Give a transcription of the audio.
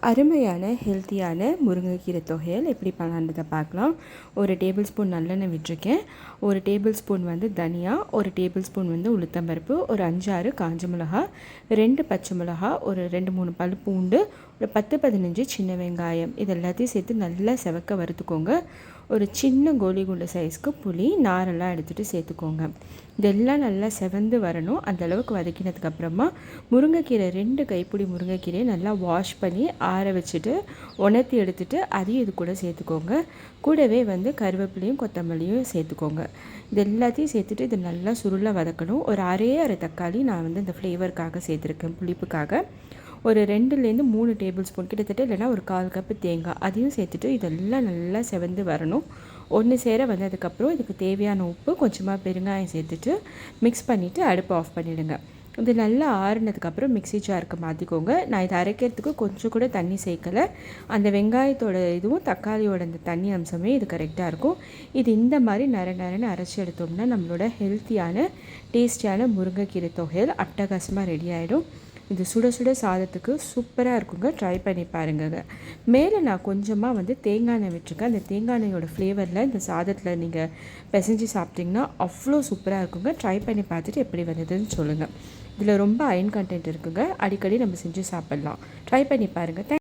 அருமையான ஹெல்த்தியான முருங்கைக்கீரை தொகையல் எப்படி பண்ணலான்றதை பார்க்கலாம். ஒரு டேபிள் ஸ்பூன் நல்லெண்ணெய் விட்டுருக்கேன். ஒரு டேபிள் ஸ்பூன் தனியா, ஒரு டேபிள் ஸ்பூன் உளுத்தம்பருப்பு, ஒரு 5-6 காஞ்ச மிளகா, 2 பச்சை மிளகா, ஒரு 2-3 பல் பூண்டு, ஒரு 10-15 சின்ன வெங்காயம், இது எல்லாத்தையும் சேர்த்து நல்லா செவக்க வறுத்துக்கோங்க. ஒரு சின்ன கோலி குண்டு சைஸ்க்கு புளி நாரெல்லாம் எடுத்துகிட்டு சேர்த்துக்கோங்க. இதெல்லாம் நல்லா செவந்து வரணும். அந்தளவுக்கு வதக்கினதுக்கப்புறமா முருங்கைக்கீரை 2 கைப்பிடி முருங்கைக்கீரையை நல்லா வாஷ் பண்ணி ஆற வச்சுட்டு உணர்த்தி எடுத்துகிட்டு அதையும் இது கூட சேர்த்துக்கோங்க. கூடவே கருவேப்பிலையும் கொத்தமல்லியும் சேர்த்துக்கோங்க. இது எல்லாத்தையும் சேர்த்துட்டு இது நல்லா சுருளை வதக்கணும். ஒரு அரை தக்காளி நான் இந்த ஃப்ளேவருக்காக சேர்த்துருக்கேன், புளிப்புக்காக. ஒரு 2-3 டேபிள் ஸ்பூன் கிட்டத்தட்ட, இல்லைனா ஒரு 1/4 கப்பு தேங்காய் அதையும் சேர்த்துட்டு இதெல்லாம் நல்லா செவந்து வரணும். ஒன்று சேர வந்ததுக்கப்புறம் இதுக்கு தேவையான உப்பு, கொஞ்சமாக பெருங்காயம் சேர்த்துட்டு மிக்ஸ் பண்ணிவிட்டு அடுப்பு ஆஃப் பண்ணிவிடுங்க. இது நல்லா ஆறுனதுக்கப்புறம் மிக்ஸி ஜாருக்கு மாற்றிக்கோங்க. நான் இதை அரைக்கிறதுக்கு கொஞ்சம் கூட தண்ணி சேர்க்கலை. அந்த வெங்காயத்தோட இதுவும் தக்காளியோட அந்த தண்ணி அம்சமே இது கரெக்டாக இருக்கும். இது இந்த மாதிரி நரன்னு அரைச்சி எடுத்தோம்னா நம்மளோட ஹெல்த்தியான டேஸ்டியான முருங்கைக்கீரை தொகையல் அட்டகாசமாக ரெடி ஆகிடும். இது சுட சுட சாதத்துக்கு சூப்பராக இருக்குங்க. ட்ரை பண்ணி பாருங்க. மேலே நான் கொஞ்சமாக தேங்காய் எண்ணெய் விட்டுருக்கேன். அந்த தேங்காய் எண்ணெயோட ஃப்ளேவரில் இந்த சாதத்தில் நீங்கள் பிசைஞ்சு சாப்பிட்டிங்கன்னா அவ்வளோ சூப்பராக இருக்குங்க. ட்ரை பண்ணி பார்த்துட்டு எப்படி வந்ததுன்னு சொல்லுங்கள். இதில் ரொம்ப அயன் கண்டென்ட் இருக்குங்க. அடிக்கடி நம்ம செஞ்சு சாப்பிட்லாம். ட்ரை பண்ணி பாருங்கள்.